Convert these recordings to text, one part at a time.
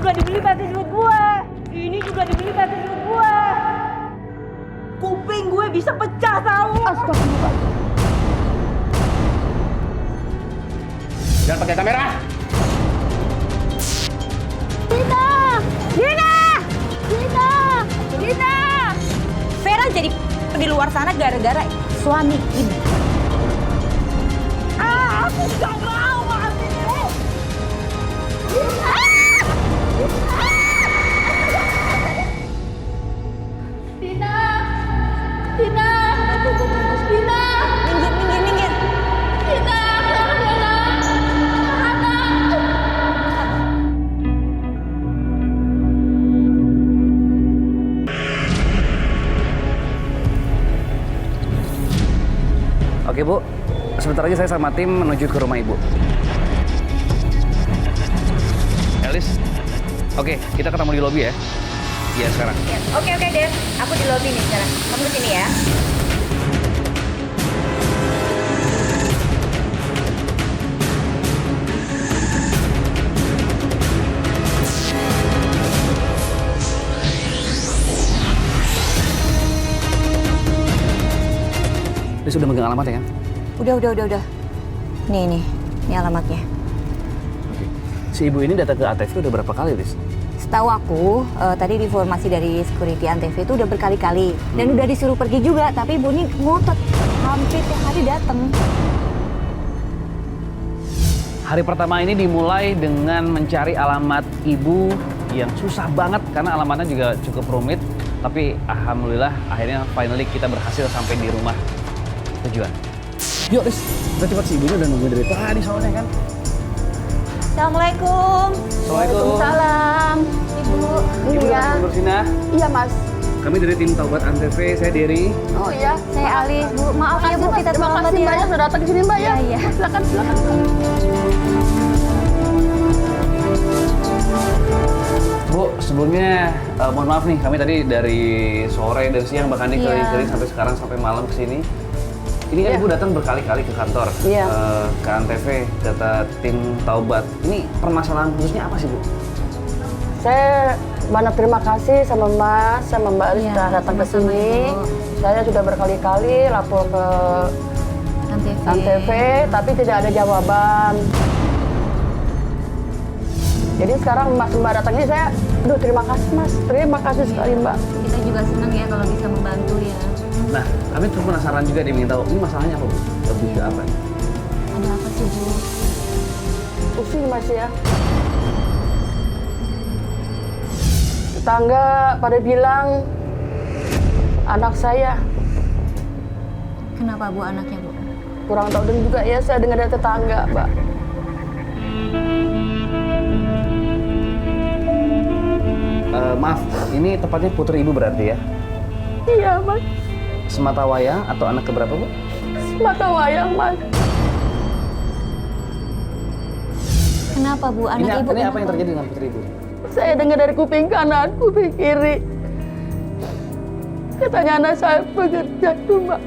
juga dibeli pakai duit gue. Ini juga dibeli pakai duit gue. Kuping gue bisa pecah tahu. Astagfirullah. Jangan pakai kamera. Dina! Dina! Dina! Dina! Vera jadi di luar sana gara-gara suami ibu. Aku gak mau mati. Dina! Dina! Dina! Minggir. Dina! Oke Bu, sebentar lagi saya sama tim menuju ke rumah Ibu. Elis, oke kita ketemu di lobi ya. Iya sekarang. Oke, Den. Aku di lobby nih sekarang. Kamu kesini ya. Dia sudah megang alamat ya kan? Udah. Nih alamatnya. Oke. Si Ibu ini datang ke ATV udah berapa kali, Lis? Setahu aku, tadi informasi dari security Antv itu udah berkali-kali. Dan udah disuruh pergi juga, tapi Ibu ini ngotot. Hampir tiap hari datang. Hari pertama ini dimulai dengan mencari alamat Ibu yang susah banget karena alamatnya juga cukup rumit. Tapi alhamdulillah akhirnya finally kita berhasil sampai di rumah tujuan. Yuk, Lis, kita cepat, si Ibu ini udah nungguin dari tadi soalnya kan. Assalamualaikum. Waalaikumsalam. Ibu. Ibu datang bersina. Iya, Mas. Kami dari tim Taubat Antv, saya Dery. Oh iya. Saya Alis, Bu. Maaf ya, Bu, kita Terima terlambat kasih ya. banyak sudah datang ke sini, Mbak ya. Iya. Silakan. Bu, sebelumnya mohon maaf nih, kami tadi dari sore, dari siang bahkan nih keliling-keliling sampai sekarang sampai malam ke sini. Ini kan Ibu datang berkali-kali ke kantor, ke Antv, data tim Taubat. Ini permasalahan khususnya apa sih, Bu? Saya banyak terima kasih sama Mas, sama Mbak Alis sudah datang ke sini. Saya sudah berkali-kali lapor ke Antv, tapi tidak ada jawaban. Jadi sekarang Mas Mbak datang ini saya, aduh terima kasih Mas, terima kasih sekali Mbak. Kita juga senang ya kalau bisa membantu ya. Nah, kami terus penasaran juga ingin tahu ini masalahnya apa, Bu? Lebih ke apa? Ada apa sih, Bu? Pusing Mas ya. Tetangga pada bilang anak saya. Kenapa, Bu, anaknya, Bu? Kurang tahu dan juga ya, saya dengar dari tetangga, Mbak. Maaf, ini tepatnya putri Ibu berarti ya? Iya, Mas. Semata wayang atau anak keberapa, Bu? Mata wayang, Mas. Kenapa, Bu? Anak Ibu ini apa kenapa? yang terjadi dengan putri Ibu? Saya dengar dari kuping kanan, kuping kiri. Katanya anak saya bekerja tuh, Mbak.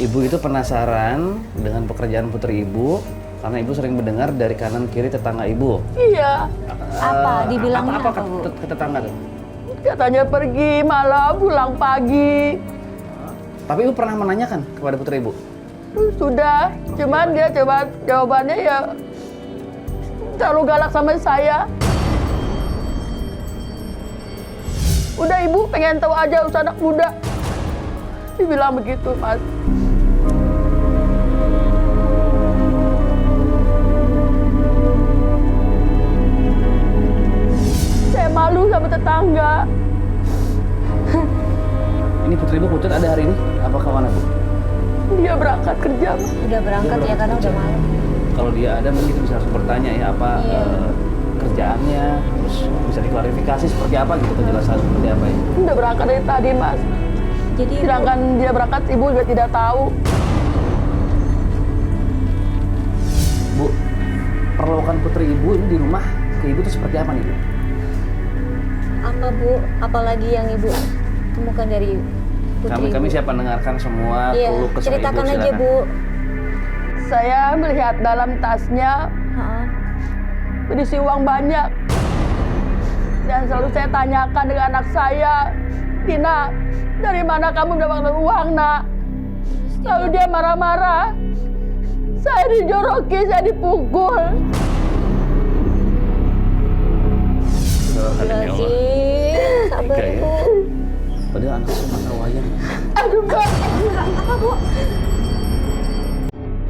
Ibu itu penasaran dengan pekerjaan putri Ibu karena Ibu sering mendengar dari kanan kiri tetangga Ibu. Iya. Apa? Dibilangnya apa, ke, Bu? ke tetangga tuh? Katanya pergi malam, pulang pagi. Tapi Ibu pernah menanyakan kepada putri Ibu? Sudah, cuman dia coba jawabannya ya terlalu galak sama saya. Udah Ibu pengen tahu aja usaha anak muda. Dibilang begitu, Mas. Saya malu sama tetangga. Ini putri Ibu putus ada hari ini? Apa kemana, Bu? Dia berangkat kerja, Mas. Udah berangkat ya karena udah malam. Kalau dia ada mungkin kita bisa langsung bertanya ya apa kerjaannya, terus bisa diklarifikasi seperti apa gitu, penjelasan seperti apa ya. Udah berangkat dari tadi, Mas. Jadi Sedangkan dia berangkat, Ibu juga tidak tahu. Bu, perlakuan putri Ibu ini di rumah ke Ibu itu seperti apa nih, Bu? apa, Bu? Apalagi yang Ibu temukan dari putri Kami Ibu? siap mendengarkan semua Iya, keluh kesah Ibu. ceritakan aja, Silakan. Bu. Saya melihat dalam tasnya Ha-ha. berisi uang banyak. Dan selalu saya tanyakan dengan anak saya, Dina, dari mana kamu mendapatkan uang, nak? Lalu dia marah-marah. Saya dijoroki, saya dipukul. Sabar, Tega ya. Bu. Padahal anak saya mata wayang. Aduh, Mbak. Apa, Bu?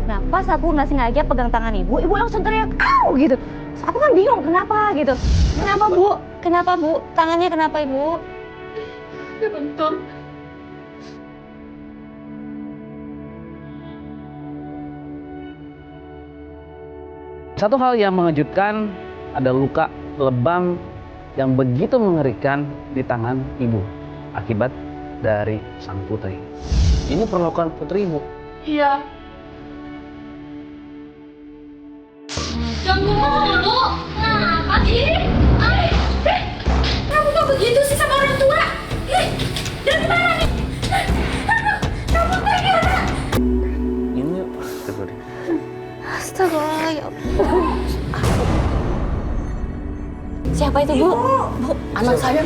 Nah, pas aku nggak sengaja pegang tangan ibu langsung teriak, "Au!" gitu. Aku kan bingung, kenapa gitu. Kenapa, Bu? Kenapa, Bu? Tangannya kenapa, Ibu? Bentur. Satu hal yang mengejutkan, ada luka lebam yang begitu mengerikan di tangan ibu akibat dari sang putri. Ini perlakuan putri ibu. Iya. Ganggu mulu. Kenapa sih? Kamu kok begitu sih sama orang tua? Dari mana nih? Aduh, kamu tega nak? Ini putri. Astaga, ya ampun. Siapa itu, Bu? Bu, Anak saya.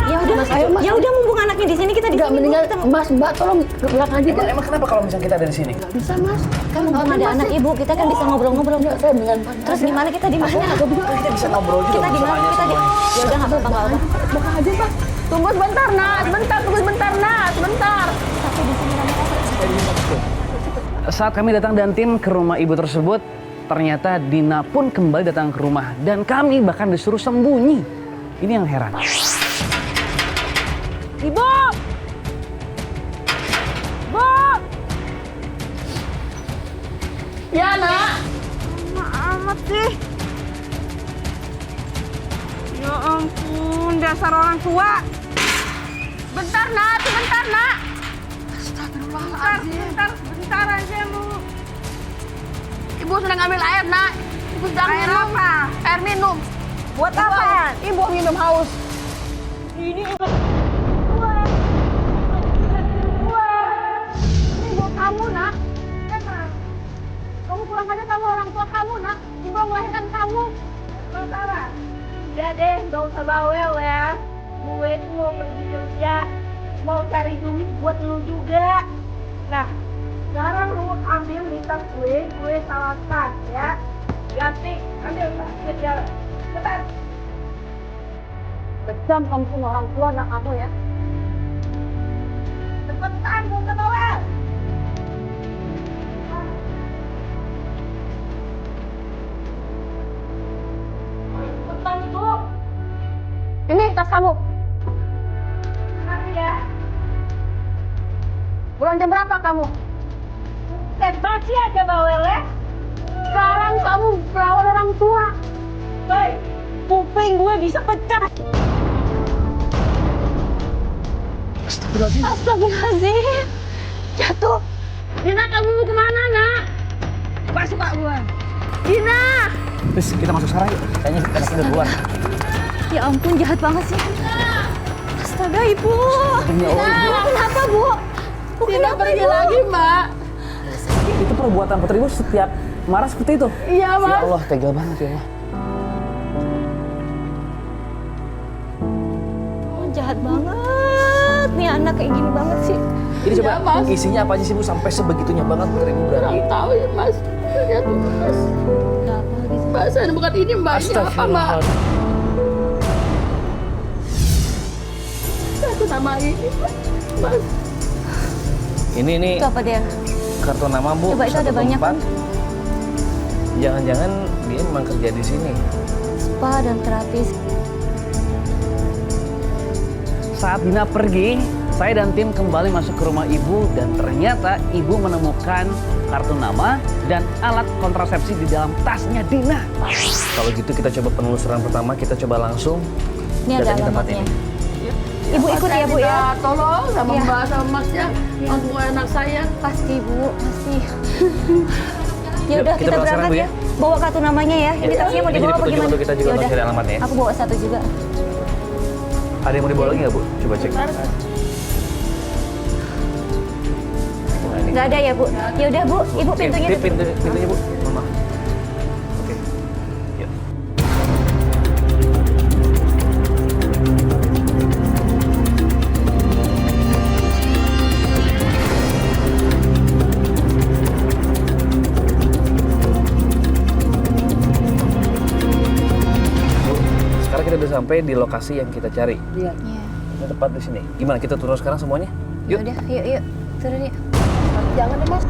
ya udah, ya udah mumpung anaknya di sini kita di Enggak sini. meninggal. Kita Mas, Mbak tolong ke belakang aja. Emang kenapa kalau misalnya kita ada di sini? Bisa, Mas. kan mumpung ada anak ibu, kita kan bisa ngobrol-ngobrol. Enggak, saya dengan Terus gimana kita di mana? Kita bisa ngobrol juga. Kita di mana? Kita di. Ya udah nggak apa-apa, nggak apa-apa. Buka aja, Mas. Tunggu sebentar, Nak. Tunggu sebentar, Nak. Sebentar. Saat kami datang dan tim ke rumah ibu tersebut, ternyata Dina pun kembali datang ke rumah dan kami bahkan disuruh sembunyi. Ini yang heran. Ibu! Bu! Ya, Nak. Amat sih. Ya ampun, dasar orang tua. Bentar, Nak. Sebentar, Nak. Bentar aja lu. Ibu sedang ambil air, Nak. Ibu sedang Air minum. apa? Air minum. Buat apa? Ibu minum haus. Ini buat kamu, Nak. Emang. Kamu pulang aja sama orang tua kamu, Nak. Ibu melahirkan kamu. Sementara. Udah deh, gak usah bawel ya. Gue tuh mau pergi kerja. Mau cari duit buat lu juga. Nah, sekarang lu ambil minta gue salahkan ya. Ganti, ambil kerja. Cepat. Kejam kamu sama orang tua anak kamu ya. Cepetan, gak usah bawel. Cepetan, Ibu. Ini tas kamu. Mari ya. Pulang jam berapa kamu? Masih aja bawel ya. Sekarang kamu melawan orang tua. Baik, kuping gue bisa pecah. Astagfirullahaladzim. Jatuh. Dina, kamu mau kemana, Nak? Masuk Pak gue. Dina. Terus kita masuk sekarang yuk. Kayaknya kita udah keluar. Ya ampun, jahat banget sih. Astaga, Ibu. Ya Allah, Ibu. Kenapa, Bu? Bu, Dina kenapa, pergi Ibu? lagi, Mbak. Itu perbuatan putri ibu setiap marah seperti itu. Iya, Ya Mas. Allah, tega banget ya Allah. Oh, jahat banget. Nih anak kayak gini banget sih. Ini coba Ya, Mas. isinya apa aja sih bu sampai sebegitunya banget putri ibu berarti. Kurang tahu ya, Mas. Lihat, Mas. Gak apa gitu. Mbak, saya bukan ini, Mbak. Ini apa, Mbak? Astagfirullahaladzim. Satu nama ini, Mas. Ini Itu apa dia? kartu nama bu. Coba, itu ada 124. banyak, kan? Jangan-jangan dia memang kerja di sini. Spa dan terapis. Saat Dina pergi, saya dan tim kembali masuk ke rumah ibu dan ternyata ibu menemukan kartu nama dan alat kontrasepsi di dalam tasnya Dina. Kalau gitu kita coba penelusuran pertama, kita coba langsung Ini ada datangi tempat alamatnya. ini. Ibu ikut ya, Bu ya? Minta tolong sama Iya. Mbak sama Masnya. Untuk anak saya. Pasti, Bu. Pasti. Ya Yuk, udah, kita kita pulang sekarang, berangkat Bu, ya. Bawa kartu namanya ya. Ini tasnya mau Ini jadi dibawa apa petunjuk gimana? untuk kita juga Ya untuk udah. cari alamatnya ya. Aku bawa satu juga. Ada yang mau dibawa lagi nggak bu? Coba cek. Nah, ini. Nggak ada ya, Bu? Ya udah, Bu. Ibu Oke, pintunya tutup. pintunya bu. Mama. Oke. Yuk. udah sampai di lokasi yang kita cari. Iya. Iya. Ini tepat di sini. Gimana kita turun sekarang semuanya? Yuk. Yaudah, yuk turun yuk. Jangan deh mas.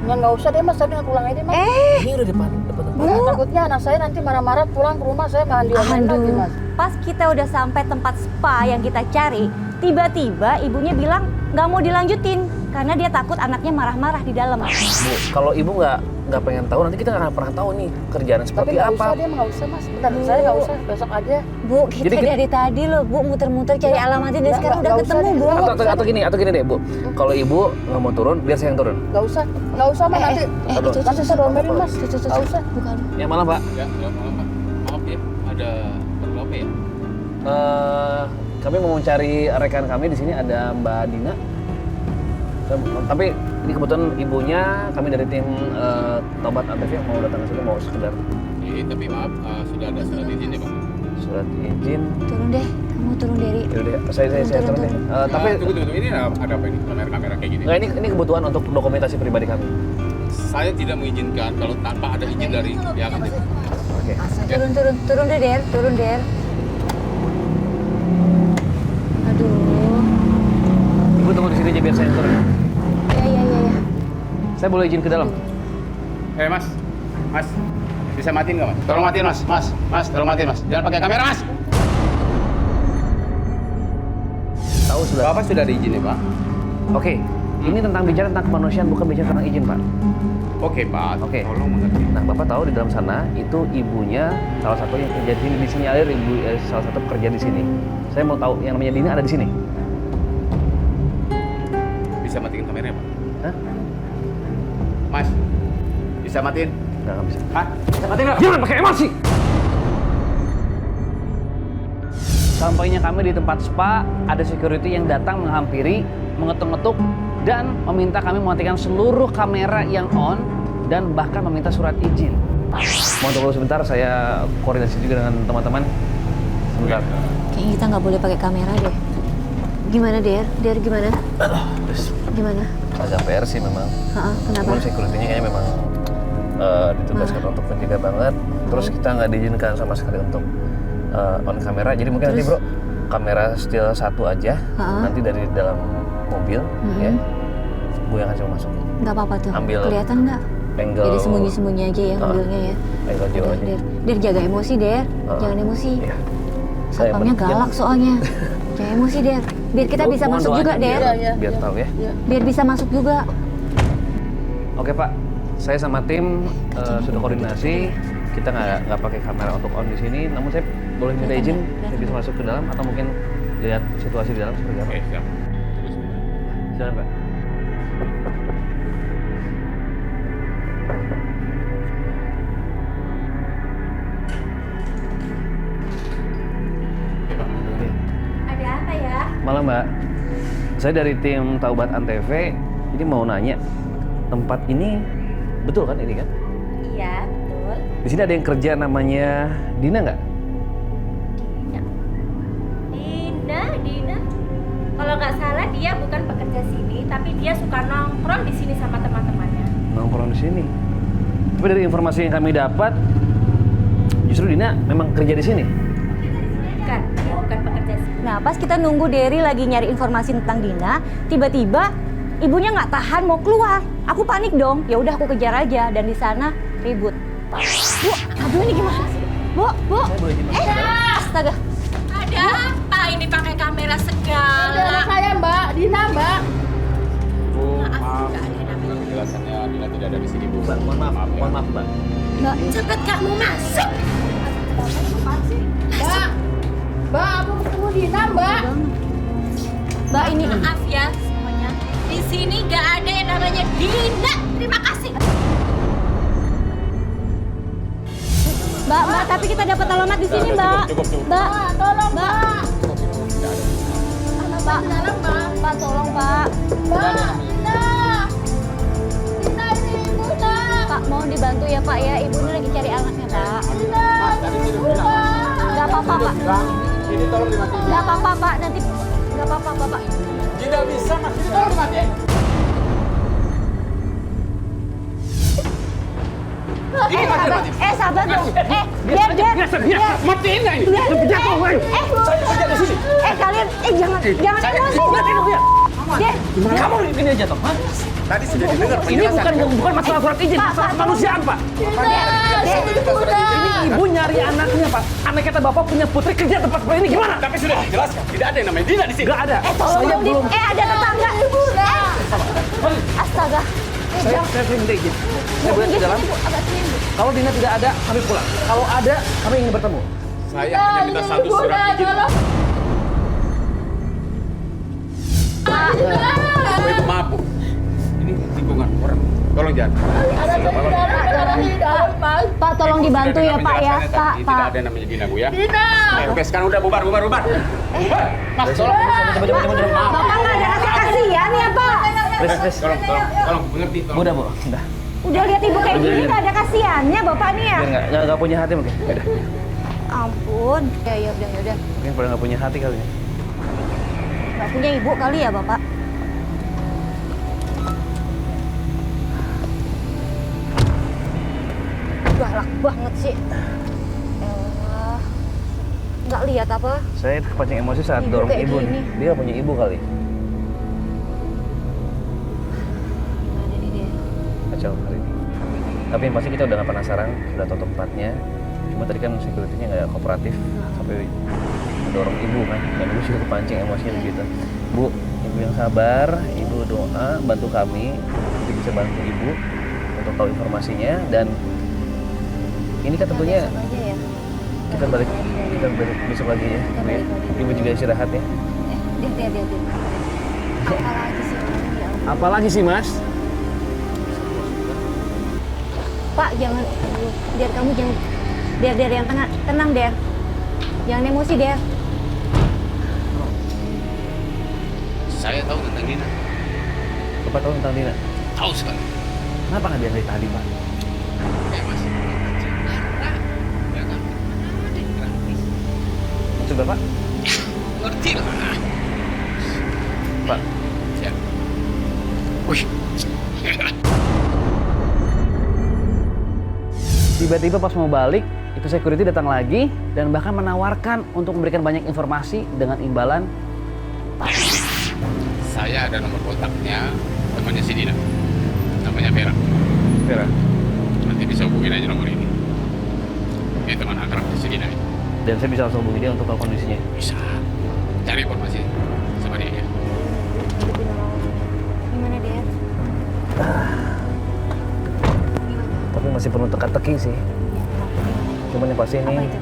Nggak usah deh mas, tapi pulang aja mas. Ini udah depan tempat. Takutnya anak saya nanti marah-marah pulang ke rumah saya mandi lagi Aduh. mas. Pas kita udah sampai tempat spa yang kita cari, tiba-tiba ibunya bilang nggak mau dilanjutin karena dia takut anaknya marah-marah di dalam. Bu, kalau ibu nggak pengen tahu, nanti kita nggak akan pernah tahu nih kerjaan Tapi seperti nggak apa. usah dia nggak usah mas. Bentar, saya nggak usah, besok aja. Bu, kita Jadi kita- dari tadi loh, Bu, muter-muter cari alamatnya dan sekarang udah nggak usah ketemu, deh. Bu. Atau gini deh, Bu. Kalau ibu nggak mau turun, biar saya yang turun. Nggak usah mas nanti. Nanti saya domelin mas. Nggak usah. Bukan. Ya malam, Pak. Ya, selamat malam Pak. Maaf ya, ada perlu apa ya? Kami mau mencari rekan kami di sini ada Mbak Dina. Tapi ini kebetulan ibunya kami dari tim Tobat Antv yang mau datang ke sini mau sekedar Tapi maaf, sudah ada surat izin ya Pak? surat izin. Turun deh, kamu turun dari. Yaudah, saya turun deh. Tapi Tunggu, ini ada apa ini? Kamera-kamera kayak gini? nggak, ini kebutuhan untuk dokumentasi pribadi kami. Saya tidak mengizinkan kalau tanpa ada izin dari pihak Antv. Oke. Turun deh, Der, turun Der. Aduh. Ibu tunggu di sini aja biar saya yang turun. Ya. Saya boleh izin ke dalam? Mas, bisa matiin nggak Mas? Tolong matiin Mas, tolong matiin Mas. Jangan pakai kamera Mas. Tahu sudah. Bapak sudah ada izin ya Pak? Oke. Ini tentang bicara tentang kemanusiaan, bukan bicara tentang izin, Pak. Oke Pak, Oke. tolong mengerti. Nah, Bapak tahu di dalam sana itu ibunya salah satu yang kerja di sini, disinyalir salah satu pekerja di sini. Saya mau tahu yang namanya Dina ada di sini. Bisa matiin kameranya Pak? Hah? Mas, bisa matiin? Nggak bisa. Hah? Bisa matiin nggak? Jangan pakai emosi. Sampainya kami di tempat spa, ada security yang datang menghampiri, mengetuk-ngetuk, dan meminta kami mematikan seluruh kamera yang on dan bahkan meminta surat izin. Mohon tunggu sebentar, saya koordinasi juga dengan teman-teman. Sebentar. Kayaknya kita nggak boleh pakai kamera deh. Gimana, Der? Der gimana? Gimana? Agak PR sih memang. Kenapa? Cuman security-nya kayaknya memang ditugaskan untuk menjaga banget. Terus kita nggak diizinkan sama sekali untuk on kamera. Jadi mungkin nanti bro, kamera still satu aja. Nanti dari dalam mobil, ya, Bu yang akan coba masuk. Nggak apa-apa tuh. Ambil Kelihatan nggak? Angle. Jadi sembunyi-sembunyi aja ya mobilnya ya. Angle jauh Udah, aja. Der. Der, jaga emosi, Der. Jangan emosi. Iya. Satpamnya galak soalnya. Jangan emosi, Der. Biar kita bisa Mohon masuk doanya juga, Der. Biar tahu ya. Biar bisa masuk juga. Oke Pak, saya sama tim sudah koordinasi. Kita nggak pakai kamera untuk on di sini. Namun saya boleh minta izin, saya bisa masuk ke dalam atau mungkin lihat situasi di dalam seperti apa. Oke, siap. Tunggu sebentar. Silakan Pak. Oke. Ada apa ya? Malam Mbak, saya dari tim Taubat Antv. Ini mau nanya, tempat ini betul kan ini kan? Iya, betul. Di sini ada yang kerja namanya Dina nggak? Dina. Kalau nggak salah dia bukan pekerja sini, tapi dia suka nongkrong di sini sama teman-temannya. Nongkrong di sini. Tapi dari informasi yang kami dapat, justru Dina memang kerja di sini. Bukan, dia bukan pekerja sini. Nah, pas kita nunggu Derry lagi nyari informasi tentang Dina, tiba-tiba ibunya nggak tahan mau keluar. Aku panik dong. Ya udah aku kejar aja dan di sana ribut. Bu, aduh ini gimana sih? Bu. Astaga. Ada apa ini pakai kamera segala? Anak saya Mbak, Dina Mbak. Bu, Maaf, maaf. nggak ada namanya. Penjelasannya Dina tidak ada di sini Bu. Mbak, mohon maaf, ya. mohon maaf Mbak. Mbak, Cepet kamu masuk. Mbak, aku ketemu Dina Mbak. Mbak ini. Maaf ya semuanya. Di sini nggak ada yang namanya Dina. Terima kasih. Mbak, tapi kita dapat alamat di sini, Mbak. Cukup. Mbak, Tolong Mbak. Mbak, Mbak, tolong, Pak. Mbak, Dina. Dina ini ibunya. Pak, mohon dibantu ya, Pak ya. Ibu ini lagi cari anaknya, Pak. Dina, ibu Pak. Nggak apa-apa, Pak. Ini tolong dimatiin. Nggak apa-apa, Pak. Nanti nggak apa-apa, Bapak. Tidak bisa Mas, ini tolong dimatiin. Sabar dong. Biar. Matiin nggak ini? Kalian, jangan emosi. Kamu ini aja toh. Tadi sudah didengar Ini bukan masalah surat izin, masalah kemanusiaan, Pak. Ini ibu nyari anaknya, Pak. Anak kata Bapak punya putri kerja tempat seperti ini gimana? Tapi sudah dijelaskan, tidak ada yang namanya Dina di sini. Nggak ada. Tolong dong, Dit. Ada tetangga. Astaga. Saya minta izin. Saya boleh ke dalam? Kalau Dina tidak ada, kami pulang. Kalau ada, kami ingin bertemu. Saya hanya minta satu surat izin. Bapak itu mabuk. Ini lingkungan orang. Tolong jangan. Pak, tolong dibantu ya, Pak ya. Pak. Tidak ada yang namanya Dina, Bu ya. Dina. Oke, sekarang udah bubar. Bubar. Mas, tolong. Bapak nggak ada rasa kasihan ya, Pak? Tolong, mengerti. Udah, Bu. Udah. Udah lihat ibu kayak gini nggak ada kasihannya Bapak nih ya? Biar nggak punya hati mungkin. Udah. Ampun. Ya udah. Mungkin pada nggak punya hati kali ya. Nggak punya ibu kali ya Bapak? Galak banget sih. Nggak lihat apa? Saya terpancing emosi saat Ibu dorong kayak ibu gini. nih. Dia nggak punya ibu kali. Gimana nih dia? Kacau hari ini. Tapi yang pasti kita udah nggak penasaran, udah tahu tempatnya. Cuma tadi kan security-nya nggak kooperatif sampai mendorong ibu kan. Dan ibu juga kepancing emosinya begitu. Bu, ibu yang sabar, ibu doa bantu kami untuk bisa bantu ibu untuk tahu informasinya dan ini kan tentunya Besok aja ya. kita balik besok lagi ya. Kita Bu, ya. balik lagi. Ibu juga istirahat ya. Dia. Apalagi sih? Ya ampun. Apalagi sih Mas? Pak, jangan. Der, kamu jangan. Der yang tenang, Der. Jangan emosi, Der. Saya tahu tentang Dina. Bapak tahu tentang Dina? Tahu sekali. Kenapa nggak bilang dari tadi, Pak? Ya Mas. Maksud Bapak? Ngerti lah. Pak, Ya. Wih. tiba-tiba pas mau balik, itu security datang lagi dan bahkan menawarkan untuk memberikan banyak informasi dengan imbalan. Saya ada nomor kontaknya temannya si Dina. Namanya Vera. Vera. Nanti bisa hubungin aja nomor ini. Ini teman akrab si Dina. Dan saya bisa langsung hubungi dia untuk tahu kondisinya. Bisa. Cari informasi sama dia ya. Gimana, Der? Tapi masih perlu teka-teki sih. Cuman yang pasti Apa ini itu?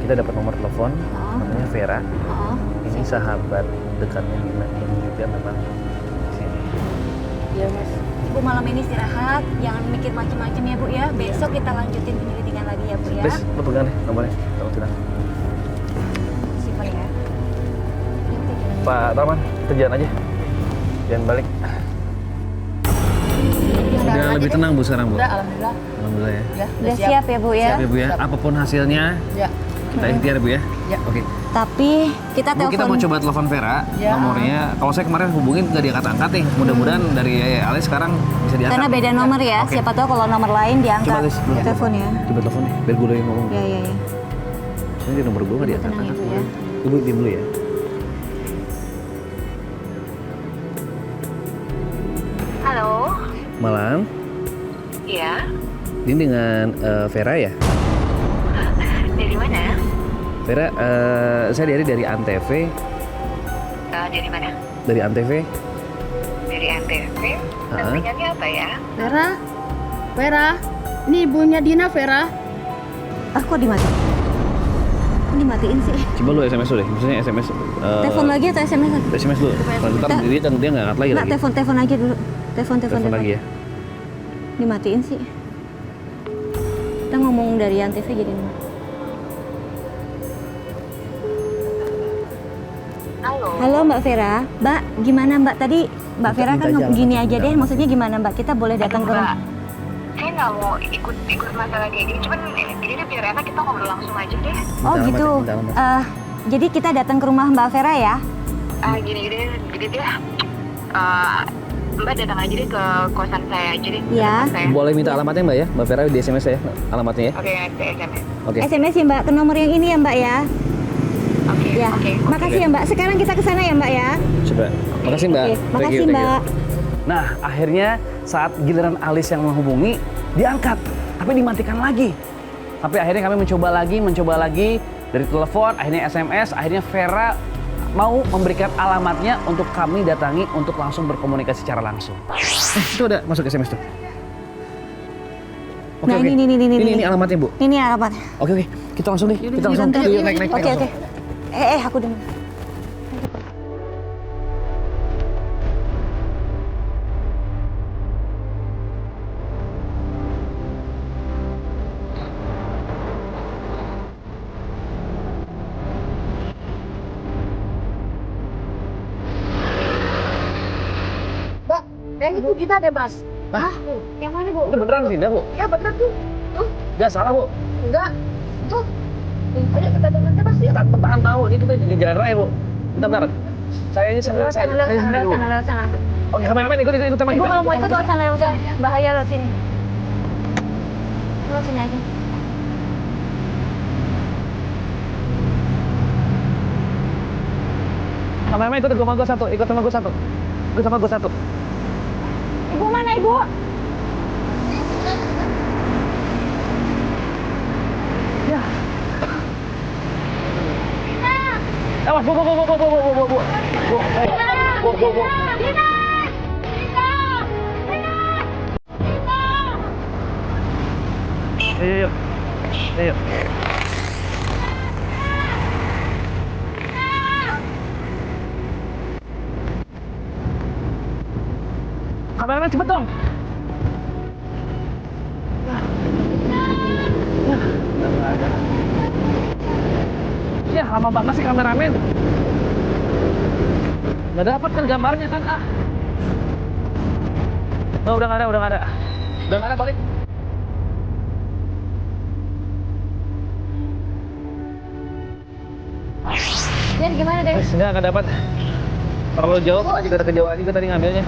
kita dapat nomor telepon, Oh. namanya Vera. Oh. Ini sahabat dekatnya Dina yang juga memang di sini. Iya, Mas. Ibu malam ini istirahat, jangan mikir macam-macam ya, Bu ya. Besok kita lanjutin penyelidikan lagi ya, Bu ya. Please, lo pegang deh nomornya. Tolong tenang. Simpan ya. Pak Tarman, kerjaan aja. Jangan balik. Udah lebih tenang Bu sekarang Bu. Udah, alhamdulillah. Alhamdulillah ya. Udah siap ya, Bu ya. Siap ya Bu ya. Apapun hasilnya Ya. kita ikhtiar Bu ya. Ya. Oke. Tapi kita Bu, kita mau coba telepon Vera, Ya. nomornya. Kalau saya kemarin hubungin nggak diangkat-angkat nih. Mudah-mudahan dari Ale sekarang bisa diangkat. Karena beda nomor ya. Oke. Siapa tahu kalau nomor lain diangkat. Coba guys, Bu. Telepon ya. Coba telepon nih, biar gue yang ngomong. Ya. Ini di nomor gue nggak diangkat. Tenang ya, Bu ya. Ibu diam dulu ya. Halo, Malam. iya. Ini dengan Vera ya? Dari mana? Vera, saya dari Antv. Dari mana? Dari Antv. Dari NTV. Sampingannya apa ya? Vera, ini ibunya Dina, Vera. Ah, kok dimatiin? Dimatiin sih. Coba lu SMS dulu deh, maksudnya SMS. Telepon lagi atau SMS lagi? SMS dulu. Kalau ntar dia nggak angkat lagi Nggak, lagi. telepon aja dulu. Telepon lagi ya. Dimatiin sih. Kita ngomong dari Antv jadi Halo. Halo Mbak Vera. Mbak, gimana Mbak? Tadi Mbak Vera kan gini aja deh. Maksudnya gimana Mbak? Kita boleh datang ke rumah? Saya nggak mau ikut masalah kayak gini. Cuman ini deh biar enak kita ngobrol langsung aja deh. Oh gitu. Jadi kita datang ke rumah Mbak Vera ya? Gini deh. Mbak datang aja deh ke kosan saya aja deh. Iya. Ke tempat saya. Boleh minta alamatnya Mbak ya? Mbak Vera di SMS ya alamatnya ya. Oke, nanti SMS. Oke. SMS ya Mbak, ke nomor yang ini ya Mbak ya. Oke, Ya, oke. makasih ya Mbak. Sekarang kita ke sana ya Mbak ya. Coba. Makasih Mbak. Oke, Thank you, makasih thank you. Mbak. Nah, akhirnya saat giliran Alis yang menghubungi, diangkat, tapi dimatikan lagi. Tapi akhirnya kami mencoba lagi, dari telepon, akhirnya SMS, akhirnya Vera mau memberikan alamatnya untuk kami datangi untuk langsung berkomunikasi secara langsung. Itu udah masuk SMS tuh. Oke, Nah, oke. ini. Ini alamatnya, Bu. Ini alamat. Oke, kita langsung deh. Kita langsung. Yuk, naik. Oke, langsung. oke. Aku dengar. Yang itu kita deh, Mas. Hah? Yang mana, Bu? Itu beneran sih, Bu? Ya bener tuh. Tuh, Gak salah, Bu. enggak. Tuh. Ayo kita dengar Mas ya. Tahan tahu, ini kita di jalan raya, Bu. Bentar. Saya ini saya Lewat sana. Oke, kameramen ikut sama Ibu kalau mau ikut lewat sana udah bahaya lewat sini. Lewat sini aja. Kameramen ikut sama gue satu. Ikut sama gue satu. Ibu mana Ibu? Ya. Awas, bu. Bu. Ayo. Kameramen cepet dong. Ya, lama banget sih kameramen. Nggak dapat kan gambarnya kan, ah. Oh, udah nggak ada. Udah nggak ada, balik. Dan gimana deh? Nggak dapat. Kalau jauh juga ada kejauhan juga tadi ngambilnya.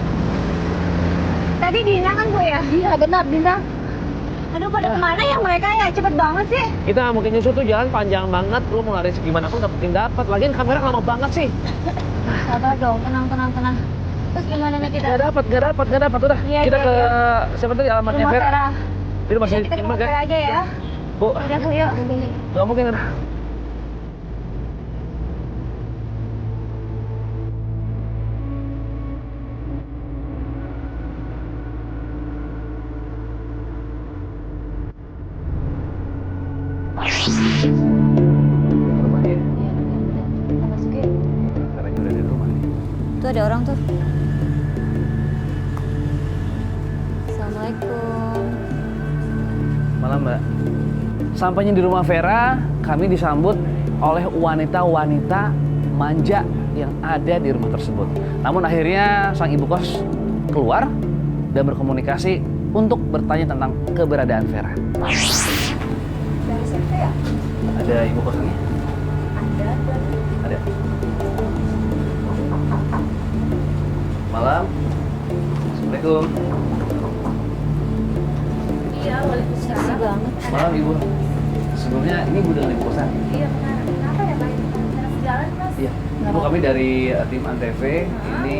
Tadi Dina kan Bu ya? Iya, benar, Dina. Aduh pada kemana ya mereka ya? Cepet banget sih. Kita mungkin nyusul tuh jalan panjang banget. Lu mau lari segimana pun nggak mungkin dapat. Lagian kamera lama banget sih. Sabar dong, tenang. Terus gimana nih kita? Nggak dapat. Udah. Iya, Kita iya, ke iya. siapa tadi alamatnya Rumah Vera? Vera. Di rumah Kita ke rumah Vera aja ya. Bu, Udah Bu yuk. nggak mungkin. Rumahnya. Kita masukin. Caranya udah di rumah nih. Tuh ada orang tuh. Assalamualaikum. Malam Mbak. Sampainya di rumah Vera, kami disambut oleh wanita-wanita manja yang ada di rumah tersebut. Namun akhirnya sang ibu kos keluar dan berkomunikasi untuk bertanya tentang keberadaan Vera. Dari siapa ya? Ada ibu kosnya? Ada. Malam. Assalamualaikum. Iya, waalaikumsalam. Seksi banget. Malam Ibu. Sebelumnya ini Bu dengan Ibu kosan? Iya, benar. Kenapa ya, Pak? Jalan sejalan, Mas? Iya. Ibu kami dari tim Antv. Ini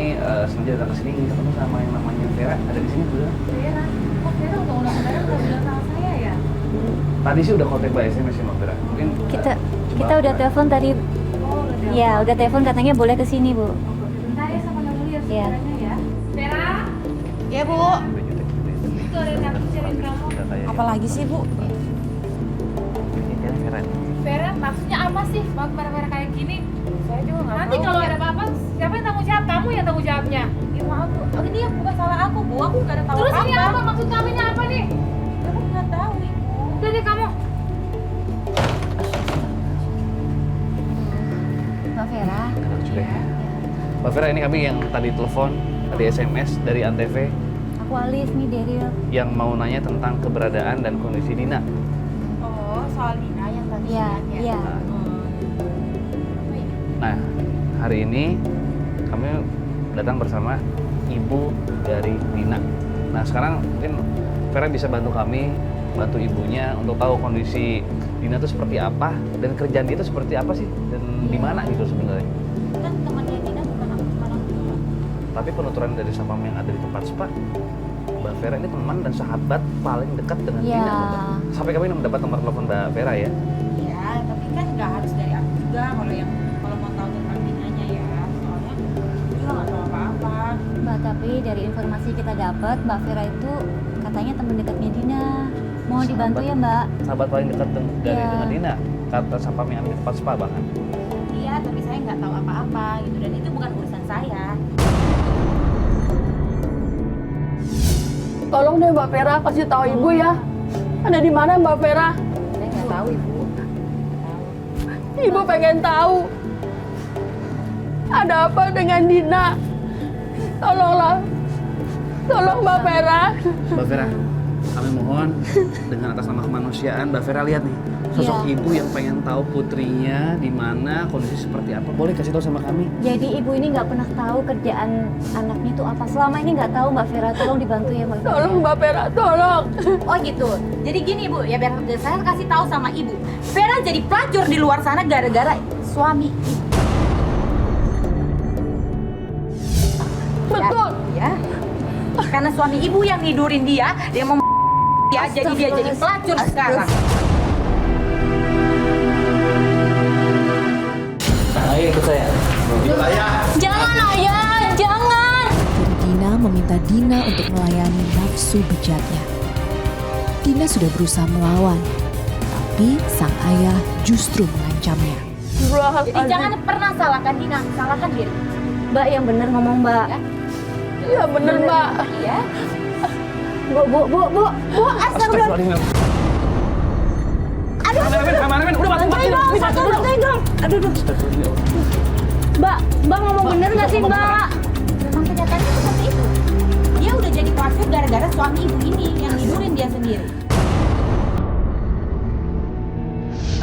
sengaja datang ke sini ingin ketemu sama yang namanya Vera. Ada di sini Bu? Vera. Kok Vera udah bilang sama saya ya? Tadi sih udah kontak by SMS ya Mbak Vera. Mungkin Kita udah telepon tadi. Oh, udah. Ya, udah telepon katanya boleh ke sini, Bu. Bentar ya sama dulu ya, Iya. saudaranya ya. Vera, Ya, Bu. itu ada yang aku cariin kamu. Apalagi sih, Bu? Ini Vera nih. Vera, maksudnya apa sih? Mau Vera kayak gini? Saya juga nggak tahu. Nanti kalau ada apa-apa, siapa yang tanggung jawab? Kamu yang tanggung jawabnya. Ya maaf, Bu. Oh, ini ya bukan salah aku, Bu. Aku nggak ada tahu apa-apa. Terus ini apa? Maksud kamu ini apa nih? Aku nggak tahu, Ibu. Udah deh kamu. Mbak Vera. Mbak Vera, ini kami yang tadi telepon, tadi SMS dari Antv Aku Alif nih Daryl. yang mau nanya tentang keberadaan dan kondisi Dina. Oh, soal Dina yang tadi. Iya. Nah, hari ini kami datang bersama ibu dari Dina. Nah sekarang mungkin Vera bisa bantu kami, bantu ibunya untuk tahu kondisi Dina itu seperti apa dan kerjaan dia itu seperti apa sih dan di mana gitu sebenarnya. Kan temannya Dina bukan aku sekarang. Tapi penuturan dari sapam yang ada di tempat spa, Mbak Vera ini teman dan sahabat paling dekat dengan Iya. Dina. Mbak. Sampai kami mendapat nomor telepon Mbak Vera ya. Iya, tapi kan nggak harus dari aku juga kalau mau tahu tentang Dinanya ya. Soalnya aku juga nggak tahu apa-apa. Mbak, tapi dari informasi kita dapat, Mbak Vera itu katanya teman dekatnya Dina. Mau dibantu ya, Mbak? Sahabat paling dekat dari Iya. dengan Dina. Kata sapam yang ada di tempat spa bahkan. Iya, tapi saya nggak tahu apa-apa gitu dan itu bukan urusan saya. Tolong deh Mbak Vera kasih tahu Ibu ya. Ada di mana Mbak Vera? Saya nggak tahu Ibu. Ibu pengen tahu. Ada apa dengan Dina? Tolonglah. Tolong Mbak Vera. Mbak Vera, kami mohon dengan atas nama kemanusiaan, Mbak Vera lihat nih sosok Iya. ibu yang pengen tahu putrinya di mana, kondisi seperti apa. Boleh kasih tahu sama kami? Jadi ibu ini nggak pernah tahu kerjaan anaknya itu apa. Selama ini nggak tahu, Mbak Vera. Tolong dibantu ya, Mbak Vera. Tolong Mbak Vera, tolong. Oh gitu. Jadi gini Bu, ya biar saya kasih tahu sama Ibu. Vera jadi pelacur di luar sana gara-gara suami Ibu. Betul. Ya. Karena suami Ibu yang tidurin dia mau dia jadi dia jadi pelacur sekarang. Ayo ikut saya. Jangan, Ayah! Jangan! Jadi Dina meminta Dina untuk melayani nafsu bejatnya. Dina sudah berusaha melawan, tapi sang ayah justru mengancamnya. Jadi jangan pernah salahkan Dina, salahkan diri. Mbak, yang bener ngomong, Mbak. Ya bener Mbak. Ya. Bu, astagfirullah. Kameramen, udah mati. Bantuin dong. Aduh. Mbak ngomong bener nggak sih, Mbak? Memang kenyataannya seperti itu. Dia udah jadi pelacur gara-gara suami Ibu ini yang tidurin dia sendiri.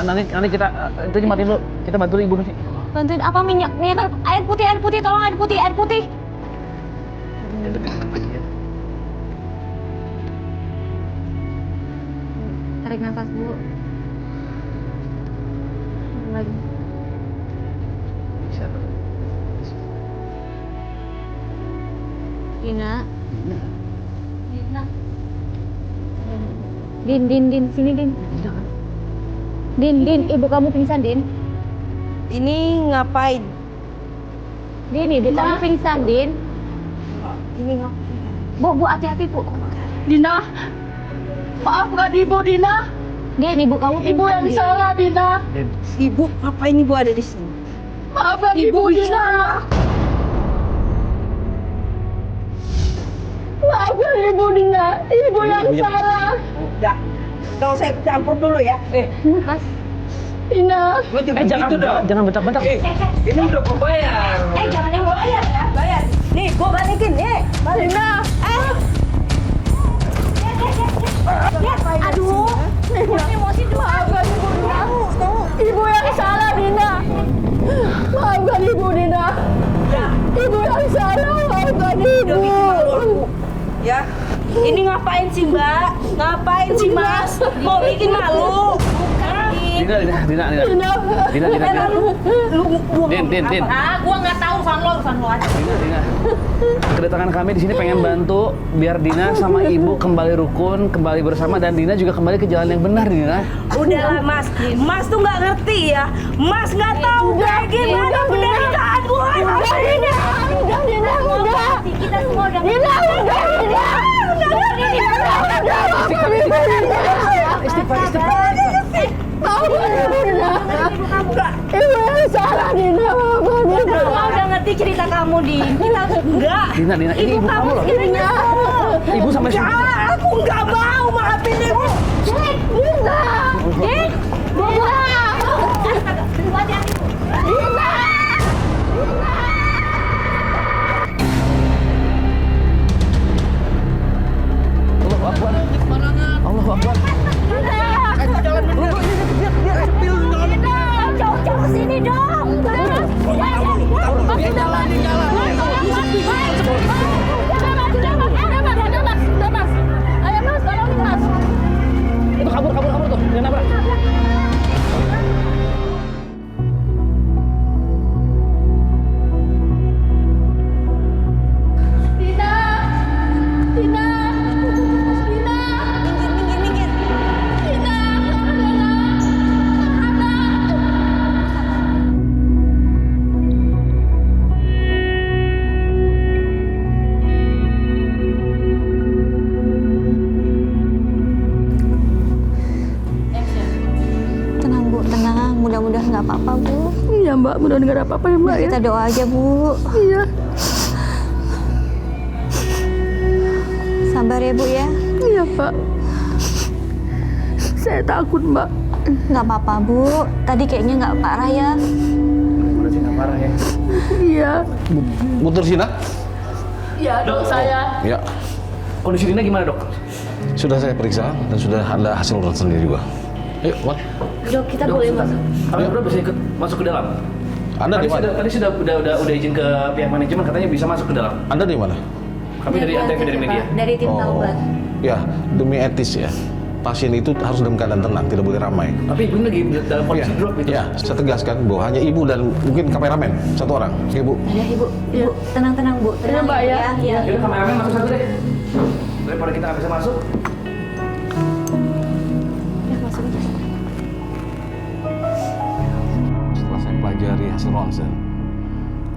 Nanti kita itu matiin dulu. Kita bantu ibu nih. Bantuin apa minyaknya? Air putih, tolong air putih. Ya, deketin aja ya. Tarik nafas, Bu. Lagi. Bisa tuh. Dina. Din, sini Din. Din, ibu kamu pingsan, Din. Ini ngapain? Din, ibu kamu pingsan, Din. Ini ngapain? Bu, hati-hati, Bu. Dina. Maafkan Ibu Dina. Din, ibu kamu pingsan. Ibu yang Din. salah Dina. Ibu, ngapain ibu ada di sini? Maafkan Ibu Dina. Maafkan Ibu Dina. Ibu yang salah. Udah. Kalau saya campur dulu ya. Mas, Dina. Jangan bentak-bentak. Ini udah gue bayar. Jangan yang bayar ya. Bayar. Nih, gue balikin. Dina. aduh. Emosi dulu. Maafkan Ibu Dina. Ibu yang salah Dina. Maafkan Ibu Dina. Ibu yang salah. Maafkan Ibu. Ya. Ini ngapain sih, Mbak? Ngapain sih, Mas? Mau bikin malu? Dina. Din. Ah, gua nggak tahu urusan lo aja. Dina. Kedatangan kami di sini pengen bantu biar Dina sama ibu kembali rukun, kembali bersama dan Dina juga kembali ke jalan yang benar, Dina. Udahlah, Mas. Mas tuh nggak ngerti ya. Mas nggak tahu kayak gimana penderitaan gue. Udah. Kita semua udah Dina, udah. Maafkan Ibu Dina. Ibu yang salah Dina. Maafkan Ibu. Mama udah ngerti cerita kamu, Din. Kita enggak. Dina, ini ibu kamu loh. Dina. Ibu sampai sini. Aku nggak mau maafin ibu. Dina. Allahu Akbar. Jauh-jauh sini dong. Jalan. Mbak, mudah nggak ada apa-apa ya Mbak ya. Kita doa aja, Bu. Iya. Sabar ya, Bu ya. Iya Pak. Saya takut Mbak. Nggak apa-apa, Bu. Tadi kayaknya nggak parah ya. Udah sih nggak parah ya. Iya. Bu Tursina? Iya dok saya. Ya, Kondisi Dina gimana, Dok? sudah saya periksa dan sudah ada hasil ronsen juga. Ayo, Wan. Dok, kita boleh masuk. Kami berdua bisa ikut masuk ke dalam. Anda di mana? Tadi sudah udah izin ke pihak manajemen, katanya bisa masuk ke dalam. Anda di mana? Kami dari ATV dari media. Dari tim Taubat. Ya, demi etis ya. Pasien itu harus dalam keadaan tenang, tidak boleh ramai. Tapi ibu ini lagi dalam kondisi drop gitu. Ya, saya tegaskan bahwa hanya ibu dan mungkin kameramen satu orang. Oke, Bu. Ya, Ibu. Ibu, tenang-tenang, Bu. Tenang, Mbak, ya. Ya. Yaudah kameramen masuk satu deh. Daripada kita nggak bisa masuk. Ya, masuk aja. Setelah saya pelajari hasil ronsen,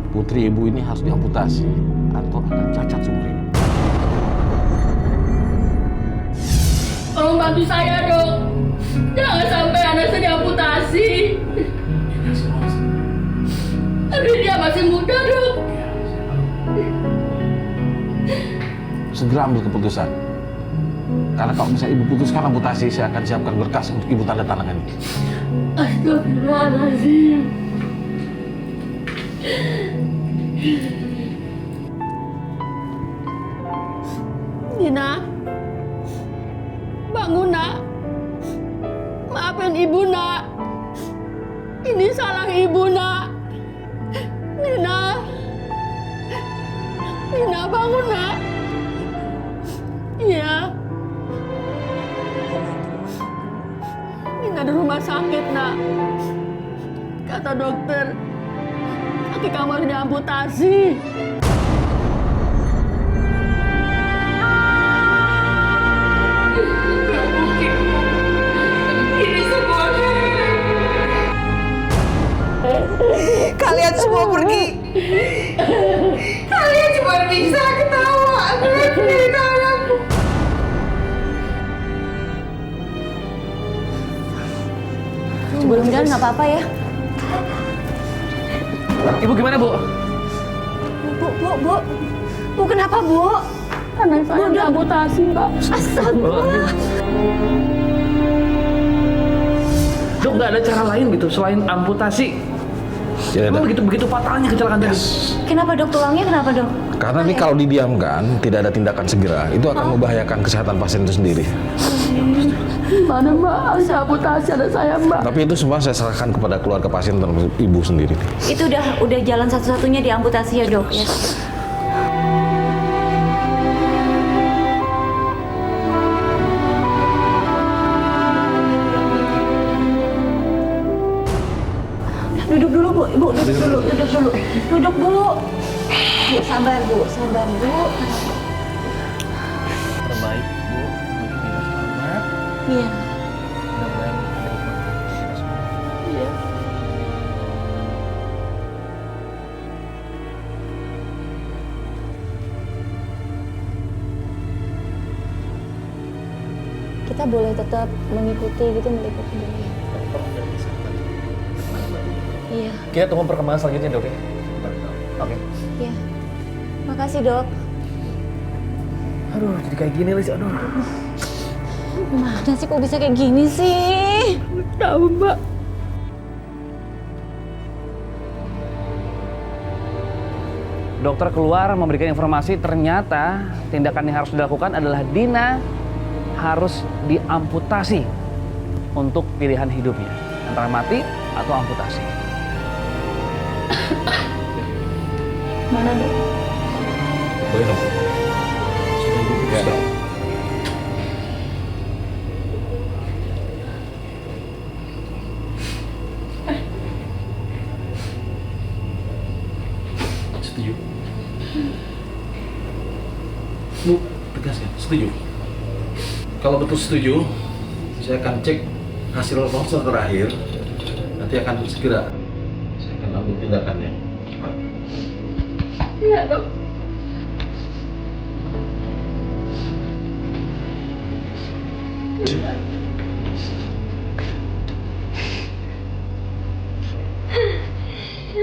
putri ibu ini harus diamputasi atau akan cacat seumur hidup. Tolong bantu saya dok. Jangan sampai anak saya diamputasi. Tapi dia masih muda dok. Segera ambil keputusan. Karena kalau misalnya ibu putuskan amputasi, saya akan siapkan berkas untuk ibu tanda tangan ini. Astagfirullahaladzim. Dina, bangun nak. Maafin ibu nak. Ini salah ibu nak. Dina, Dina bangun nak. Iya. Dina di rumah sakit nak. Kata dokter, kaki kamu harus diamputasi. Kalian semua pergi. Kalian cuma bisa ketawa ngeliat anakku. Mudah-mudahan nggak apa-apa ya. Ibu gimana, Bu? Bu. Bu, kenapa, Bu? Anak saya diamputasi, Mbak. Astagfirullah. Dok, nggak ada cara lain gitu selain amputasi. Ya, Emang begitu fatalnya kecelakaan tadi? Kenapa, Dok? Tulangnya kenapa, Dok? Karena ini kalau didiamkan, tidak ada tindakan segera, itu akan membahayakan kesehatan pasien itu sendiri. Mana Mbak? Harus amputasi anak saya, Mbak. Tapi itu semua saya serahkan kepada keluarga pasien dan ibu sendiri. Itu udah jalan satu-satunya diamputasi ya, Dok. Ya. Duduk dulu, Bu. Ibu, duduk dulu. Duduk, Bu. Bu, sabar, Bu. Terbaik, Bu. Bagi Dina selamat. Iya. Mudah-mudahan ada hikmah kita semua. Iya. Kita boleh tetap mengikuti meliput dulu ya. Iya. Kita tunggu perkembangan selanjutnya, Dok ya. Oke. Iya. Makasih, Dok. Aduh, jadi kayak gini, Lis. Aduh. Gimana sih kok bisa kayak gini sih? Tahu, Mbak. Dokter keluar memberikan informasi ternyata tindakan yang harus dilakukan adalah Dina harus diamputasi untuk pilihan hidupnya. Antara mati atau amputasi. Mana dok? Boleh dong. Ya. Setuju? Bu, tegas ya? Setuju? Kalau betul setuju, saya akan cek hasil ronsen terakhir. Nanti akan segera saya akan ambil tindakannya. Iya dok.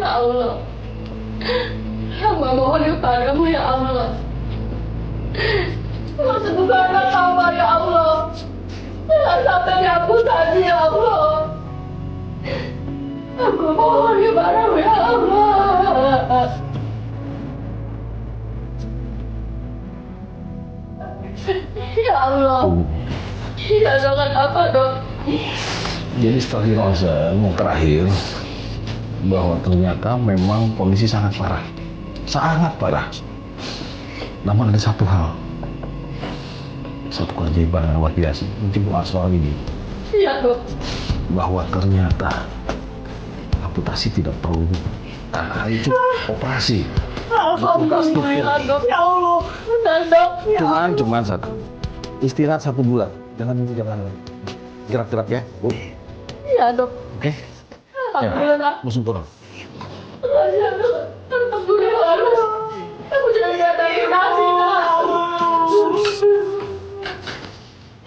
Ya Allah, hamba mohon kepadamu ya Allah. Maksud bukan hamba ya Allah. Jangan sampai dihapus lagi ya Allah. Aku mohon kepadamu ya Allah. Ya Allah. Ya jangan apa dong. Jadi setelah dironsen terakhir bahwa ternyata memang kondisi sangat parah. Namun ada satu hal, satu keajaiban yang luar biasa menjemput soal ini. Iya dok. Bahwa ternyata amputasi tidak perlu, karena itu operasi. Alhamdulillah dok. Ya Allah, benar dok. Cuman satu, istirahat 1 bulan, jangan gerak-gerak ya, Bu. Iya dok. Oke? Alhamdulillah. Musuh turun. Alhamdulillah. Aku jadi gak terima kasih.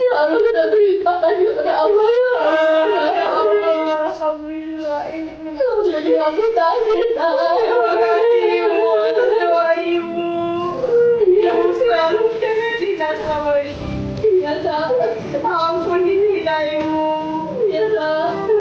Ya Allah, kita terima kasih kepada Allah ya Allah. Alhamdulillah. Aku jadi aku kasih. Ibu selalu jaga Dina sama ini. Iya sangat. Ampuni Dina, Ibu. Iya sangat.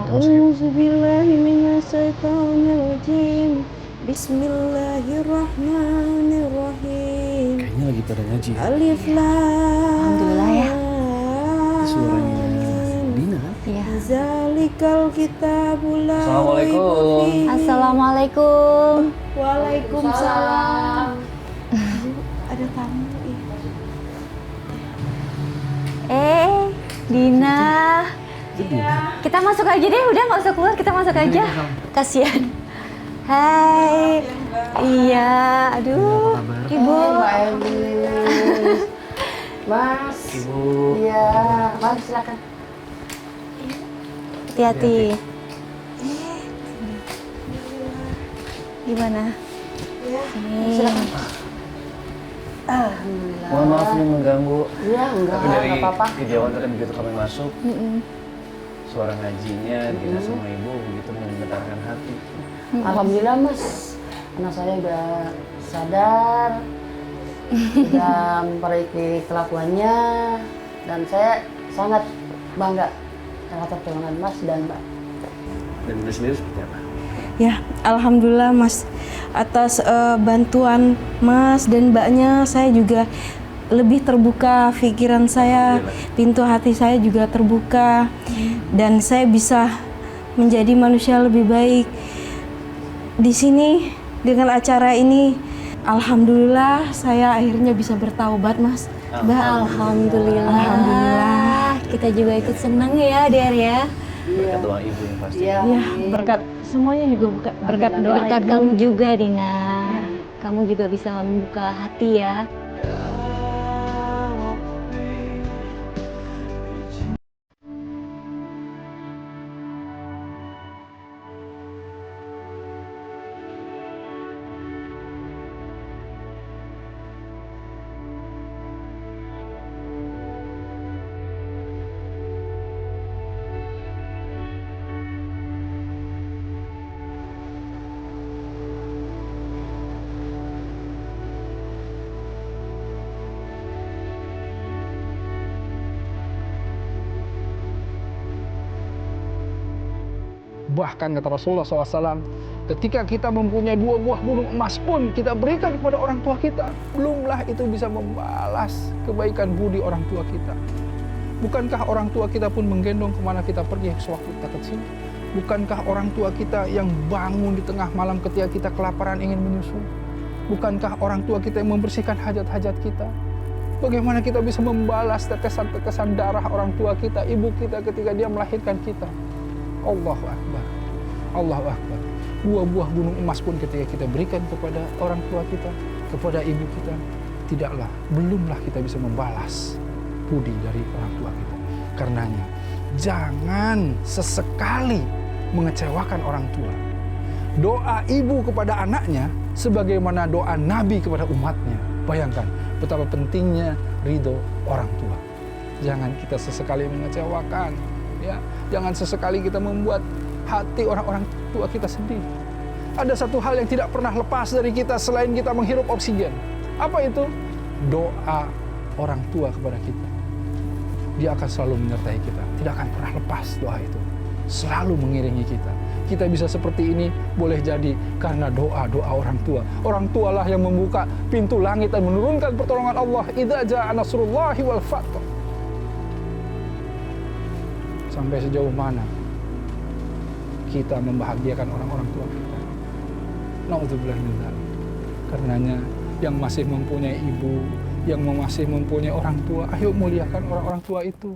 A'udzubillahiminasyaitonirrajim. Bismillahirrahmanirrahim. Kayaknya lagi pada ngaji. Alif lam. Alhamdulillah ya. Suaranya Dina kan? Iya. Zalikal kitabul la Assalamualaikum. raiba fihi. Assalamualaikum. Waalaikumsalam. Ada tamu. Dina. Kita masuk aja deh, udah nggak usah keluar, kita masuk aja. Kasian. Hai. Iya, aduh. Ibu. Mbak Elis. Mas. Ibu. Iya, Mas silakan. Hati-hati. Gimana? Sini. Alhamdulillah. Mohon maaf ini mengganggu. Iya, enggak, Tapi dari enggak apa-apa. kejauhan tadi begitu kami masuk, suara ngajinya Dina sama Ibu begitu menggetarkan hati. Alhamdulillah Mas, anak saya udah sadar, udah memperbaiki kelakuannya, dan saya sangat bangga terhadap perjuangan Mas dan Mbak. Dan Dina sendiri seperti apa? Ya, alhamdulillah Mas, atas bantuan Mas dan Mbaknya saya juga lebih terbuka pikiran saya, pintu hati saya juga terbuka, dan saya bisa menjadi manusia lebih baik. Di sini dengan acara ini, alhamdulillah saya akhirnya bisa bertaubat Mas. Mbak, Alhamdulillah. Kita juga ikut senang ya, Der ya. Berkat doa Ibu yang pasti. Iya, ya berkat semuanya juga berkat doa Berkat Ibu. kamu juga, Dina. Kamu juga bisa membuka hati ya. Bahkan kata Rasulullah SAW, ketika kita mempunyai 2 buah gunung emas pun kita berikan kepada orang tua kita, belumlah itu bisa membalas kebaikan budi orang tua kita. Bukankah orang tua kita pun menggendong kemana kita pergi sewaktu kita kecil? Bukankah orang tua kita yang bangun di tengah malam ketika kita kelaparan ingin menyusu? Bukankah orang tua kita yang membersihkan hajat-hajat kita? Bagaimana kita bisa membalas tetesan-tetesan darah orang tua kita, ibu kita ketika dia melahirkan kita? Allahu Akbar, Allahu Akbar. 2 buah gunung emas pun ketika kita berikan kepada orang tua kita, kepada ibu kita, belumlah kita bisa membalas budi dari orang tua kita. Karenanya, jangan sesekali mengecewakan orang tua. Doa ibu kepada anaknya sebagaimana doa Nabi kepada umatnya. Bayangkan betapa pentingnya ridho orang tua. Jangan kita sesekali mengecewakan, ya. Jangan sesekali kita membuat hati orang-orang tua kita sedih. Ada satu hal yang tidak pernah lepas dari kita selain kita menghirup oksigen. Apa itu? Doa orang tua kepada kita. Dia akan selalu menyertai kita. Tidak akan pernah lepas doa itu. Selalu mengiringi kita. Kita bisa seperti ini boleh jadi karena doa-doa orang tua. Orang tualah yang membuka pintu langit dan menurunkan pertolongan Allah. Idza jaa nasrullahi wal fath. Sampai sejauh mana kita membahagiakan orang-orang tua kita. Nauzubillah min dzalik. Karenanya yang masih mempunyai ibu, yang masih mempunyai orang tua, ayo muliakan orang-orang tua itu.